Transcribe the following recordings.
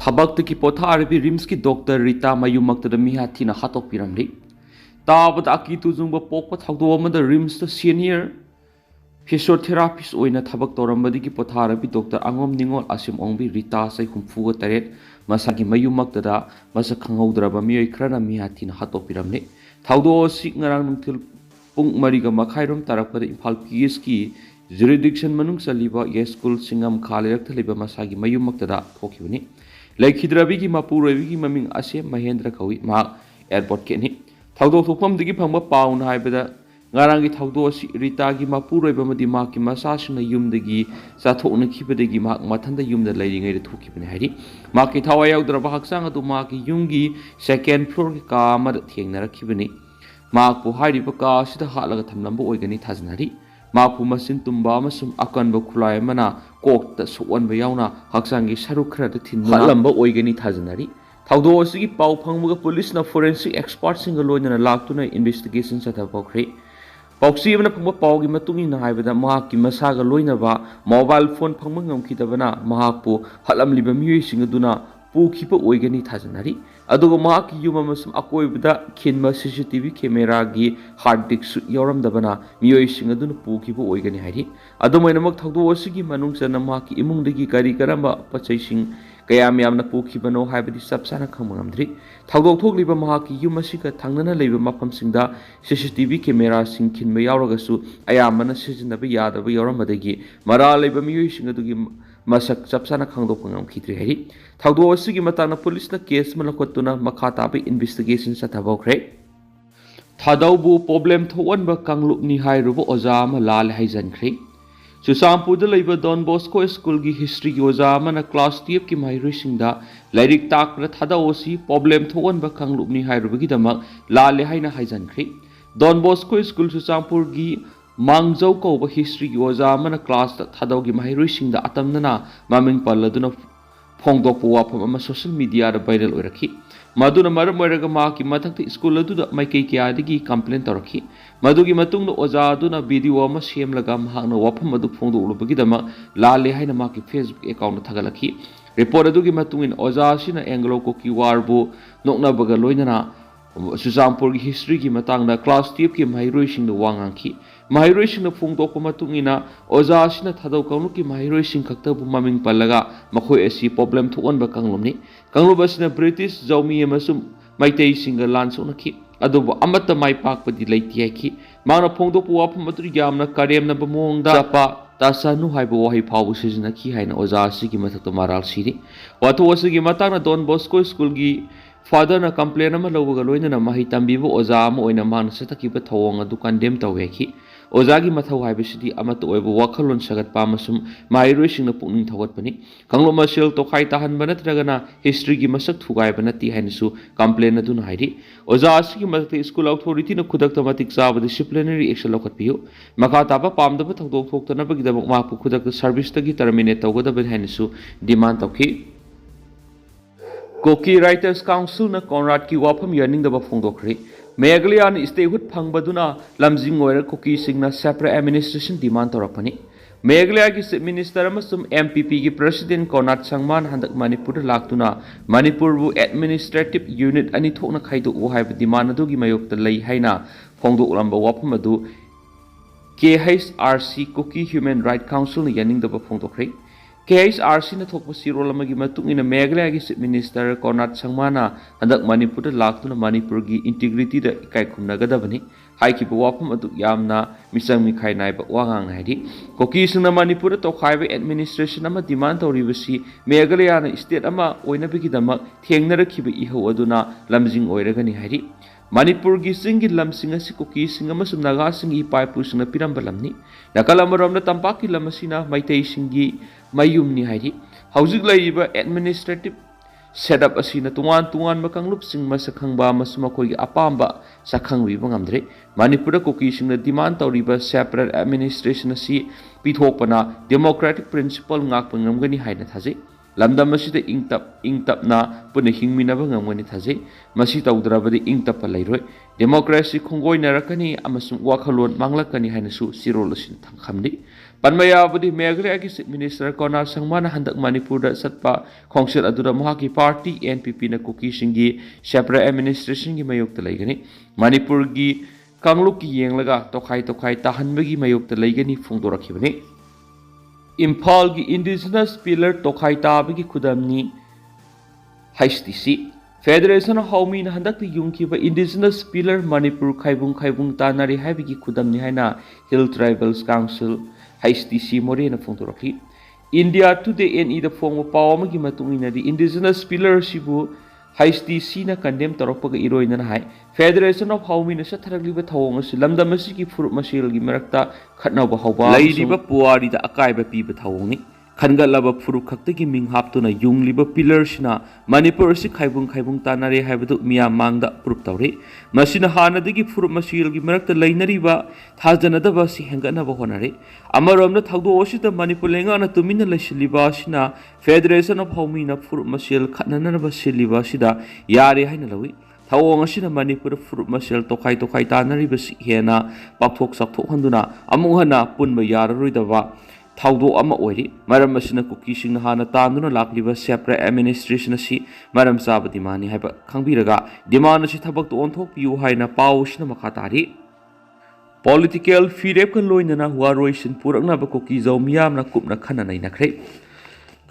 Thabak potharabi rims ki doctor Rita mayumakta mihathina hatok piramli. Tabat aki tuzungba pokpa Thadou amada rims the senior physiotherapist oina thabak torambadi ki potharabi doctor Angom Ningol Asim Ongbi Rita sai humfuga taret masaki mayumakta da masa khangaudraba miyoi khrana mihathina hatok piramli. Thadou sik ngarang nungthil pung mariga makhairom tarakpada Imphal PS ki jurisdiction manung saliba yes school singam khalerak thaliba masagi mayumakta da thokibani. Laikhidrabi ki mapurabi ki maming ase Mahendra kawi ma airport ke ni Thadou thokpam digi phangba paun haibada ngarang gi Thadou si Rita gi mapurabi madi ma ki masasuna yumdagi sathokna khibadagi ma mathanda yumda lairingai da thokibani hairi ma ki thawai yaudra haksang adu ma ki yumgi second floor ki ka ma thengna rakhibani ma ko hairi ba ka sida halaga thamlamba oigani thajnari Mapu masin tumba masum akan bakulai mana kok ta suwan bayauna haksangi sarukra da thin lamba oigani thajnari Thadou asigi pau phangmuga police na forensic expert singa loina laktuna investigation satha pokre pauksi bana phangba paugi matungi na haibada mahaki masaga loina ba mobile phone phangma ngamkhidabana mahakpu halamliba miyoi singa duna pukipa oigani thajnari adugo mahaki yuma masum akoibada khinma CCTV camera gi hard disk yoramdabana miyoi singa duna pukipa oigani hairi adumoinamak Thadou asigi manungchana mahaki imungdagi kari karamba pachai sing kayam yamna pukibano haibadi sapsana khamangamdri Thadou thokliba mahaki yum asiga thangnana leiba mafamsingda CCTV camera sing khinba yauragasu ayamana sijinaba yadaba yoramadagi mara leiba miyoi singa dugi masak sapsana khangdok ngam khitri hairi Thadou asigi matana police na case malakotuna makhata ba investigation sathabokre Thadou bu problem thowan ba kanglup ni hairubo oja ma lal haijankhre Ccpur da leiba Don Bosco School gi history gi oja mana class 10 ki mahiru singda lairik takra Thadou si problem thowan ba kanglup ni hairubo gi damak lal haina haijankhre Don Bosco School Ccpur gi Mangjau ko ba history gi oja mana class ta Thadou gi mahiru singda atamnana maming palladuna phongdok wafam ama social media da viral oirakhi maduna maram oiraga ma ki mathakta school adu da maikei kya digi complaint torakhi madugi matung no oja aduna video ama semlaga mahakna wafam adu phongdok ulubagi dama lale haina ma ki Facebook account thagalakhi report adu gi matung in oja sina anglo ko ki warbu nokna baga loinana Ccpur gi history gi matangda class 10 ki mahiroi sing da wangangki mahiroi sing da phongdok matung ina oja sina Thadou kaunu ki mahiroi sing khakta bu maming palaga makhoi asi problem thuon ba kanglomni kangloba sina British jaumi amasum maitei singa lanso nakhi adubu amata mai pak padi leiti ki mana phongdok pu wafam atu yamna karemna ba mongda chapa tasanu haibo wahi phawu sijna ki haina oja sigi mathakta maral siri watho asigi matangna Don Bosco School gi Father na complain ama loga loina na mahi tambibu oja ama oina man satakiba thawong adu condemn taweki oja gi mathau haibisidi amata oibu wakhalon sagat pamasum mairoi singna pungning thawat pani kanglo masel to khai tahan banat ragana history gi masak thugai banati hainisu complain adu na hairi oja asigi mathai school authority na khudak tamatik sab disciplinary action lokat piu maka taba pamdaba thawdok thoktana bagi dabak ma pu khudak service tagi terminate tawgada ben hainisu demand tawki Kuki Writers Council na Conrad ki wafam yaning daba phongdokri Meghalaya statehood phangbaduna lamjing oira Kuki singna separate administration demand torakpani Meghalaya ki chief minister amasum MPP ki president Conrad Sangman handak Manipur laktuna Manipur bu administrative unit ani thokna khaidu u haiba demand adu gi mayokta lei haina phongdok lamba wafam adu KHRC Kuki Human Right Council ni yaning daba phongdokri KHRC na thokpa sirol amagi matung ina Meghalaya gi chief minister Conrad Sangmana handak Manipur da laktuna Manipur gi integrity da ikai khumnagadabani haiki bu wafam adu yamna misang mikhai nai ba wangang haidi Kuki singna Manipur da tokhaiba administration ama demand tawribasi Meghalaya na state ama oina bigi damak thengnarakhiba ihau aduna lamjing oiragani haidi Manipur gi singi lamsing asi Kuki singa masum naga singi pai pu singa piramba lamni nakalamoram na tampaki lamasina maitei singi mayumni hairi haujik laiba administrative setup asina tungan makanglup sing masakhangba masuma khoi apamba sakhangwi bangamdre Manipur Kuki singna demand tawriba separate administration asi pithokpana democratic principle ngak pangamgani haina thaje lamdam asida ingtap na puna hingminaba ngamgani thajai masi tawdrabadi ingtap lairoi democracy khongoi narakani amasung wakhalon manglakani hainasu sirol asin thangkhamni panmaya budi Meghalaya ki Chief Minister Kona Sangmana handak Manipur da satpa khongsel aduda mahaki party NPP na Kuki singi Ccpur administration gi mayok talaigani Manipur gi kangluk ki yenglaga tokhai tahanbagi mayok talaigani phongdorakhibani Imphal ki indigenous pillar tokhai tabagi khudamni HTC Federation of Haumi na handak ti yungkiba indigenous pillar Manipur khaibung tanari haibigi khudamni haina Hill Tribals Council HTC More na phongdorakhi India Today NE the phongwa pawama gi matungina di indigenous pillar sibu HTC na condemn taropaga iroina na hai Federation of Haumi na satharagliba thawong asi lamdam asi ki furup masil gi marakta khatnaba hawba laidiba puari da akaiba piba thawongni khangalaba furup khakta gi ming haptuna yungliba pillar sina Manipur si khaibung tanare haibadu miya mangda purup tawre masina hanadagi furup masil gi marakta lainariba thajanadaba si henganaba honare amaromna thagdo osita Manipur lenga na tumina laisiliba sina Federation of Haumi na furup masil khatnanaba siliba sida yare haina lawi thawong asina Manipur furup masil tokai tanariba si hena pakthok sakthok handuna amuhana punba yararoidaba Thadou ama oiri maram asina Kuki sing hana tanduna lakliba Ccpur administration asi maram sabati mani haiba khangbiraga demand asi thabak to onthok piu haina pausna makhatari political firep kan loinana huaroisin purakna ba Kuki zau miyam na kupna khana nai nakhre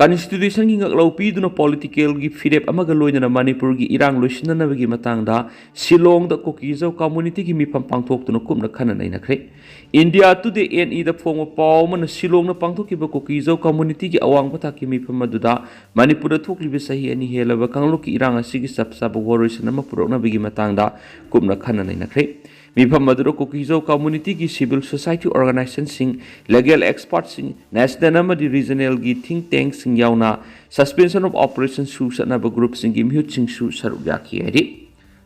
Constitution gi ngaklau pi duna political gi firep amaga loinana Manipur gi irang loisinna bagi matangda Shillong da Kuki zau community gi mipam pangthok tuna kupna khana nai nakhre India Today NE the phongwa pawman Shillong na pangthokiba Kuki zau community gi awang pathaki mipam aduda Manipur thokliba sahi ani helaba kangloki irang asigi sapsaba woroisin ama purokna bagi matangda kupna khana nai nakhre Mifam maduro Kuki zau community gi civil society organization sing legal experts sing national amadi regional gi think tank sing yauna suspension of operations su satnaba group sing gi mihut sing su saruk yakhi eri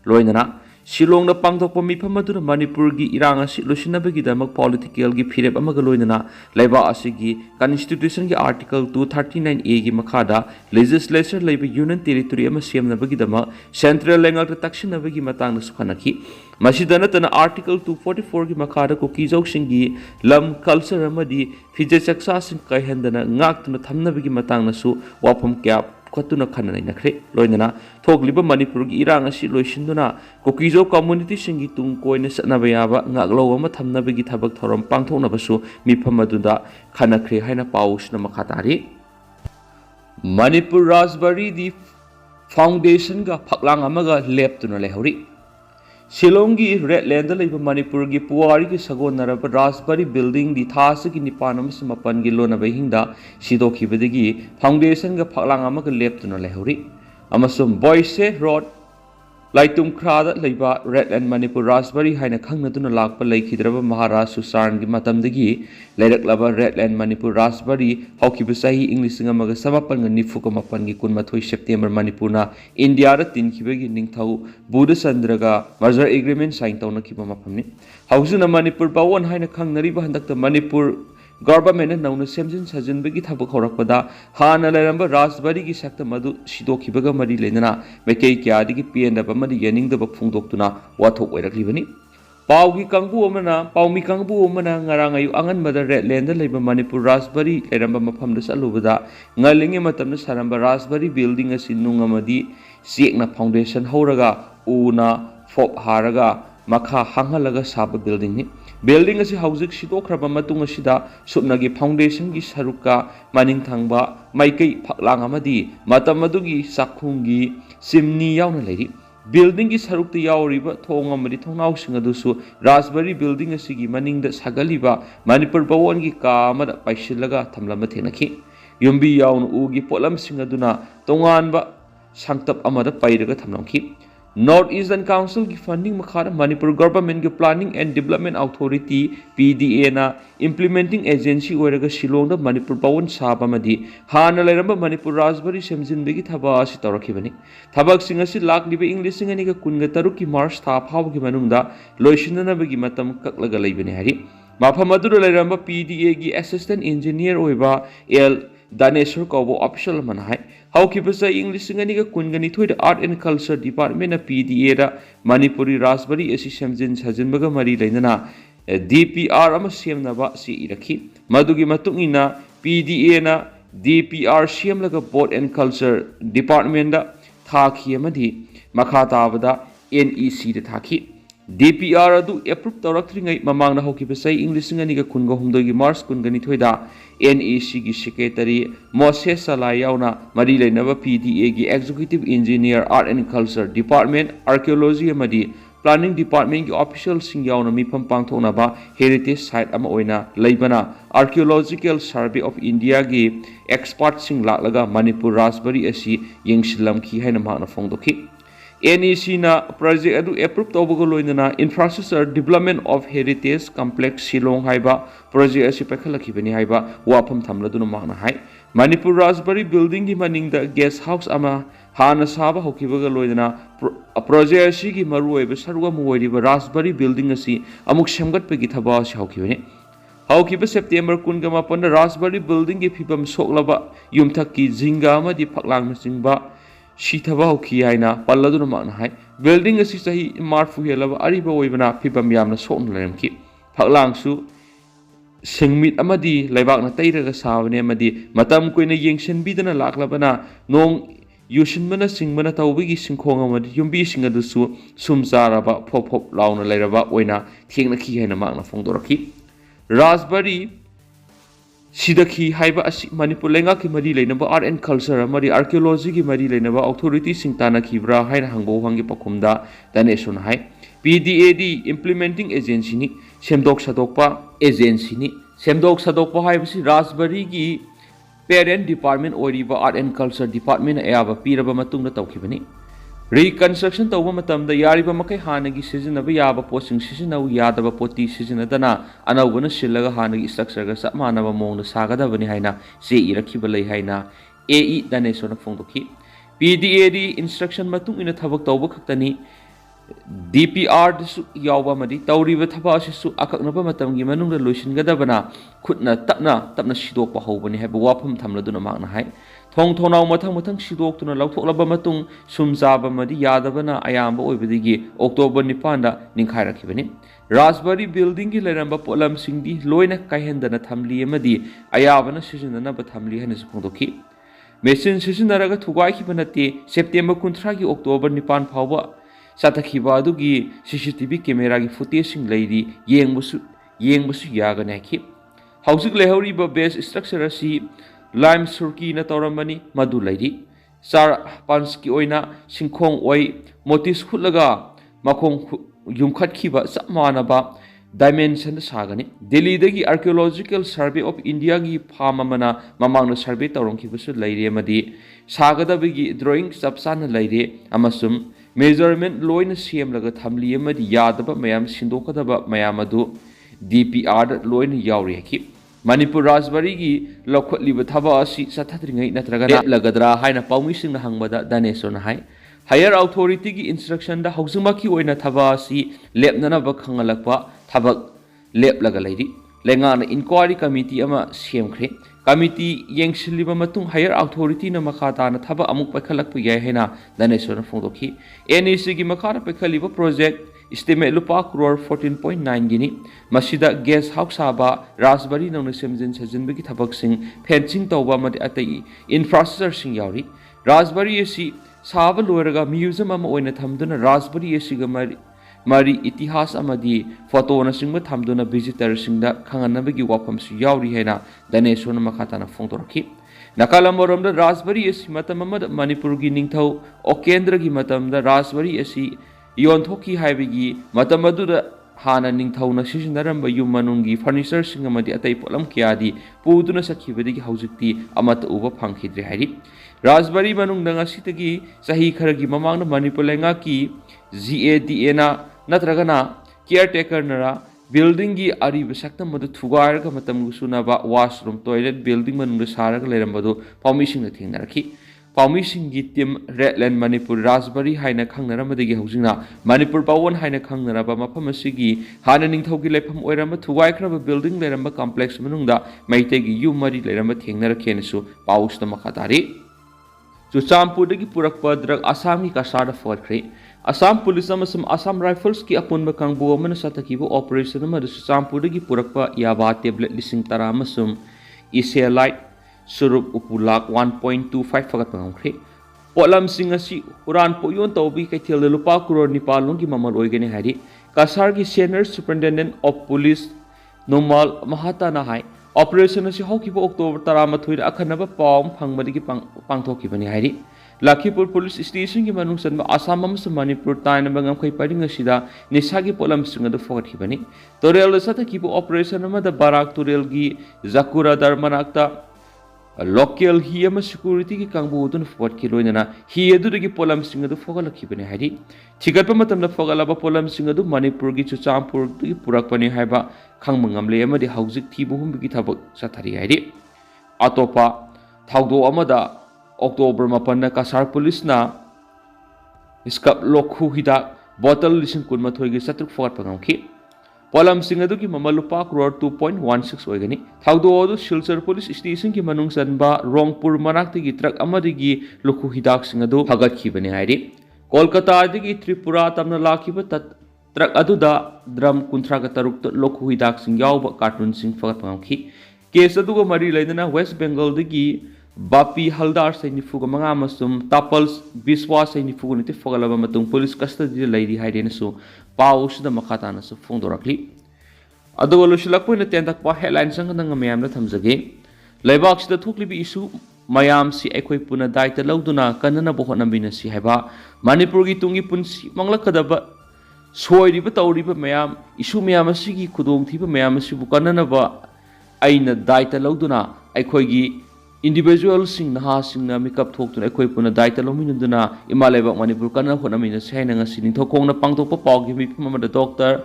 loinana Shillong na pangthokpa mifam aduna Manipur gi irang asi losinabagi damak political gi firep amaga loinana laiba asigi constitution gi article 239A gi makhada legislature laiba union territory ama semnabagi dama central lengal ta taksinabagi matang na sukhanaki masidana tana article 244 gi makhada Kuki zau singi lam culture amadi phije chaksa sing kaihandana ngaktuna thamnabagi matang na su wafam kya khatuna khananai nakhre loinana thokliba Manipur gi irang asi loisinduna Kuki zau community singi tung koina satnaba yaba ngaklo ama thamnabagi thabak thoram pangthoknabasu mifam aduda khanakre haina pausna makhatari Manipur Raspberry di foundation ga phaklang amaga leptuna lehori Shillong gi red land da leiba Manipur gi puari gi sagon naraba Raspberry building di thasa gi nipanam samapan gi lona bahingda sidokhibadagi foundation ga phaklang amaga leptuna lehori amasum boise road Laitum Krada Laiba Red and Manipur Raspberry haina khangnaduna lakpa laikhidraba Maharashtra Susan gi matamdagi lairak Red and Manipur Raspberry haukiba sahi English ngamaga samapan nga nifuka mapan gi kunmathoi September Manipurna India ra tinkibagi ningthau Buddha Sandraga merger agreement sign tawna kiba mapamni hausuna Manipur bawon haina khangnariba handakta Manipur government na nauna semjin sajinbagi thabak horakpada hana lairamba Raspberry gi sakta madu sidokhibaga mari lenana mekei kyadigi piendaba mari yaningdaba phungdoktuna wathok oiraklibani Paugi kangbu amana paumi kangbu amana ngarang ayu angan mada red land leiba Manipur Raspberry leiramba mafamda salubada ngalinge matamna saramba Raspberry building asi nungamadi siekna foundation horaga una fop haraga makha hanghalaga saba building ni building asi hauzik sidokraba matung asida supnagi foundation gi saruka maning thangba maikei phaklang amadi matam adugi sakhungi simni yauna leiri building gi sarukta yauriba thong amadi thongnau sing adusu Raspberry building asigi maningda sagaliba Manipur bawon gi ka amada paisilaga thamlama thenakhi yumbi yauna ugi polam sing aduna tonganba sangtap amada pairaga thamlamkhi North Eastern Council ki funding makhara Manipur Government ki Planning and Development Authority PDA na implementing agency oiraga Shillong da Manipur bawon saba madi hana lairamba Manipur Raspberry semjinbegi thaba asi tawrakhibani thabak sing asi lakliba English sing ani ga kunga taruk ki March tha phaw ki manungda loisinana bagi matam kaklaga leibani hari mafam adura lairamba PDA ki Assistant Engineer oiba L Daneswar Kaubo official manhai. How keep us English Singaniga Kunganito, the Art and Culture Department of PDA, Manipuri Raspberry, Assishamjin Sajinbaga Mari Lenana, DPR Amasiam Nava si Iraki, Madugi Matungina, PDA na DPR Siam Laga Board and Culture Department, Thaki Amadi, Makata NEC the Thaki. DPR adu approve taurakthringai mamangna hokibasai English nganiga kunga humdogi Mars kungani thoida NEC gi secretary Moses Salai yauna mari leinaba PDA gi executive engineer art and culture department archaeology amadi planning department gi official sing yauna mifam pangthona ba heritage site ama oina leibana archaeological survey of India gi expert sing laklaga Manipur Raspberry asi yengsilam ki haina mahna phongdoki NEC na project adu approve tawbaga loinana infrastructure development of heritage complex Shillong haiba project asi pakhalakibani haiba wafam thamladuna magna hai Manipur Raspberry building gi maningda guest house ama hana saba hokibaga loinana project asi gi maru oiba sarwa muoiriba Raspberry building asi amuk semgatpagi thaba asi hokibani haukiba September kunga mapanda Raspberry building gi phibam soklaba yumthak ki jinga amadi phaklang na singba Shitaba hoki haina palladuna magna hai building asi sahi marfu helaba ariba oibana phibam yamna sokna leremki phaklangsu singmit amadi laibakna tairaga sabane amadi matam koina yengsen bidana laklabana nong yusinbana singbana tawbigi singkhong amadi yumbi singadusu sumcharaba phop launa leiraba oina thengna ki haina magna phongdoraki Raspberry Sidaki haiba asi Manipur lenga ki mari leinaba art and culture mari archaeology ki mari leinaba authority singtana kibra haina hangbo hangi pakumda daneson hai PDAD implementing agency ni semdok sadokpa agency ni semdok sadokpa haibasi Raspberry ki parent department oiriba art and culture department ayaba piraba matungna tawkibani reconstruction tawba matamda yariba makai hanagi sizinaba yaba posting sizinau yadaba poti sizinadana anawbana sillaga hanagi structure ga samanaba mongda sagadabani haina se irakiba lei haina AE danesona phongdoki PDAD instruction matung ina thabak tawba khaktani DPR dasu yawba madi tawriba thaba asisu akaknaba matamgi manungda loisingadabana khutna tapna sidokpa hobani haiba wafam thamladuna magna hai thong thonau mathang sidoktuna lauthokraba matung sumjaba madi yadabana ayamba oibadigi October 9 da ninkhairakibani Raspberry building gi leramba polam singdi loina kaihendana thamli amadi ayabana sijinana ba thamli hana phongdoki machine sijinaraga thugai khibanate September 13 gi October 9 phawba satakhiba adugi CCTV camera gi footage sing leidi yengbusu yagana khi hausik lehoriba base structure asi lime surki na tauramani madu laidi sar panski oina singkhong oi motis khutlaga makhong yumkhat khiba samana dimension sagani Delhi dagi archaeological survey of India gi phama mana mamangna survey taurong khibasu laire madi sagadabigi drawing sapsana laire amasum measurement loina cm laga thamli amadi yadaba mayam sindokadaba mayam adu DPR loina yauri ki Manipur Raspberry gi lokhotliba thaba asi sathatringai natraga lagadra haina paumising na hangbada daneson hai higher authority gi instruction da hausuma ki oina thaba asi lepnana ba khangalakpa thabak lep laga lairi lenga na inquiry committee ama semkhre committee yengsiliba matung higher authority na makhata na thaba amuk pakhalakpa yai haina daneson phongdokhi NEC gi makhara pakhaliba project estimate lupa crore 14.9 gini masida guest house saba Raspberry nong semjin sajinbagi thabak sing fencing tawba madi atai infrastructure sing yauri Raspberry asi saba loiraga museum ama oina thamduna Raspberry asi ga mari itihas amadi photo na singba thamduna visitor singda khanganabagi wafam su yauri haina danesona makhata na phongtoraki nakalamoromda Raspberry asi matamama Manipur gi ningthau okendra gi matamda Raspberry asi Yonthoki haibigi matamaduda hana ningthauna sisinaramba yumanungi furniture singamadi atai polam kiadi puduna sakhibadigi haujikti amata uba phangkhidre hairi Raspberry manungda ngasitagi sahi kharagi mamangna Manipur lenga ki GADA na natragana caretaker nara building gi ariba saktam madu thugairaga matam gusuna ba washroom toilet building manungda saraga lerambadu permission na thingnarki ꯄꯥꯎꯃꯤꯁꯤꯡꯒꯤ team ꯔꯦꯗꯂꯦꯟ ꯃꯅꯤꯄꯨꯔ ꯔꯥꯖꯕꯔꯤ ꯍꯥꯏꯅ ꯈꯪꯅꯔꯝꯕꯗꯒꯤ ꯍꯧꯖꯤꯛꯅ ꯃꯅꯤꯄꯨꯔ ꯄꯥꯋꯟ ꯍꯥꯏꯅ ꯈꯪꯅꯔꯕ ꯃꯐꯝ ꯑꯁꯤꯒꯤ ꯍꯥꯟꯅ ꯅꯤꯡꯊꯧꯒꯤ ꯂꯩꯐꯝ ꯑꯣꯏꯔꯝꯕ ꯊꯨꯒꯥꯏꯈ꯭ꯔꯕ ꯕꯤꯜꯗꯤꯡ ꯂꯩꯔꯝꯕ ꯀꯝꯄ꯭ꯂꯦꯛꯁ ꯃꯅꯨꯡꯗ ꯃꯩꯇꯩꯒꯤ ꯌꯨꯝ ꯃꯔꯤ ꯂꯩꯔꯝꯕ ꯊꯦꯡꯅꯔꯛꯈꯤꯅꯁꯨ ꯄꯥꯎꯁꯤꯗ ꯃꯈꯥ ꯇꯥꯔꯤ ꯆꯨꯔꯆꯥꯟꯄꯨꯔꯗꯒꯤ ꯄꯨꯔꯛꯄ ꯗ꯭ꯔꯒ ꯑꯁꯥꯝꯒꯤ ꯀꯁꯥꯔꯗ ꯐꯒꯠꯈ꯭ꯔꯦ ꯑꯁꯥꯝ ꯄꯨꯂꯤꯁ ꯑꯃꯁꯨꯡ ꯑꯁꯥꯝ ꯔꯥꯏꯐꯜꯁꯀꯤ ꯑꯄꯨꯟꯕ ꯀꯥꯡꯕꯨ ꯑꯃꯅ ꯆꯠꯊꯈꯤꯕ ꯑꯣꯄꯔꯦꯁꯟ ꯑꯃꯗ ꯆꯨꯔꯆꯥꯟꯄꯨꯔꯗꯒꯤ ꯄꯨꯔꯛꯄ ꯌꯥꯕꯥ ꯇꯦꯕ꯭ꯂꯦꯠ 10,000 ꯑꯃꯁꯨꯡ ꯏꯁꯦꯂꯥꯏꯠ ꯁꯨꯔꯨꯞ ꯎꯄꯨ ꯂꯥꯛ 1.25 ꯐꯒꯠꯄ ꯉꯝꯈ꯭ꯔꯦ ꯄꯣꯠꯂꯝꯁꯤꯡ ꯑꯁꯤ ꯍꯨꯔꯥꯟ ꯄꯣꯠꯌꯣꯟ ꯇꯧꯕꯒꯤ ꯀꯩꯊꯦꯜꯗ ꯂꯨꯄꯥ ꯀꯔꯣꯔ 9 ꯃꯃꯜ ꯑꯣꯏꯒꯅꯤ ꯍꯥꯏꯔꯤ ꯀꯁꯥꯔꯒꯤ ꯁꯦꯅꯤꯌꯔ ꯁꯨꯄꯔꯤꯟꯇꯦꯟꯗꯦꯟꯠ ꯑꯣꯐ ꯄꯨꯂꯤꯁ ꯅꯣꯃꯥꯜ ꯃꯍꯥꯇꯥꯅ ꯍꯥꯏ ꯑꯣꯄꯔꯦꯁꯟ ꯑꯁꯤ ꯍꯧꯈꯤꯕ ꯑꯣꯛꯇꯣꯕꯔ 18ꯗ ꯑꯈꯟꯅꯕ ꯄꯥꯎ ꯐꯪꯕꯗꯒꯤ ꯄꯥꯡꯊꯣꯛꯈꯤꯕꯅꯤ ꯍꯥꯏꯔꯤ ꯂꯈꯤꯄꯨꯔ ꯄꯨꯂꯤꯁ ꯁ꯭ꯇꯦꯁꯟꯒꯤ ꯃꯅꯨꯡ ꯆꯟꯕ ꯑꯁꯥꯝ ꯑꯃꯁꯨꯡ ꯃꯅꯤꯄꯨꯔ ꯇꯥꯏꯅꯕ ꯉꯝꯈꯩ ꯄꯔꯤꯡ ꯑꯁꯤꯗ ꯅꯤꯁꯥꯒꯤ ꯄꯣꯠꯂꯝꯁꯤꯡ ꯑꯗꯨ ꯐꯒꯠꯈꯤꯕꯅꯤ ꯇꯨꯔꯦꯜꯗ ꯆꯠꯊꯈꯤꯕ ꯑꯣꯄꯔꯦꯁꯟ ꯑꯃꯗ ꯕꯥꯔꯥꯛ ꯇꯨꯔꯦꯜꯒꯤ ꯖꯀꯨꯔꯥꯗꯔ ꯃꯅꯥꯛꯇ local hi ama security kangbu dun fotki loinana hi adudagi polamsing adu fogalakibani hairi thigatpa matamda fogalaba polamsing adu manipur gi chuchampur gi purakpani haiba khangmangamle amadi haujik thibu humbi thabak sathari hairi atopa thawdo amada october 8 na kasar police na iskap lokhu hida bottle 20 gi satruk fogat pangamki पोलमसिंग अदुगी ममल लुपा करोड़ 2.16 ओइगनी थाउदो अदु Silchar police station की मनुंग चनबा Rangpur मनाक्तगी truck अमदिगी लुखु हिदाक सिंग अदु फगतखिबनी हाइरि कोलकाता दिगी त्रिपुरा तमना लाखिबा truck अदुदा drum 13 लुखु हिदाक सिंग यावबा cartoon सिंग फगतपंखि case अदुगा मरी लेदना वेस्ट बंगाल दिगी बापी हलदार सैनिफुगा मंगा मसुम तापल्स बिस्वा सैनिफुगा निति फगलबा मतुंग पुलिस कस्टडी लैरि हाइरेनसु पाउसदा मखातानसु फोंदोरखली अदुगा लुसिलकपोइना तेंदकपा हेडलाइन संगदंग मयामना थमजगे लैबाक्सिदा थोक्लिबि इशु मयामसि अखोइ पुना दायित्व लौदुना कन्नना बोहनबिनसि हाइबा मणिपुरगी तुंगी पुंसि मंगलकदबा सोइरिबा तौरिबा मयाम इशु मयामसिगी खुदोंथिबा मयामसिबु कन्ननबा अइना दायित्व लौदुना अखोइगी individual sing naha sing na mikap thok tun ekhoi puna daita lomin duna imaleba manipur kana khona mina saina ngasi ning thokong na pangtok pa pawgi mi phama da doctor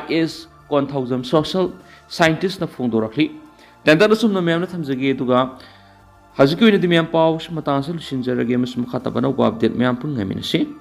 is 1000 social scientist na phongdo rakli tenta sum na mem na thamjage duga haziki ni mem paw matang sel sinjarage mas makata bana update mem pun ngamina si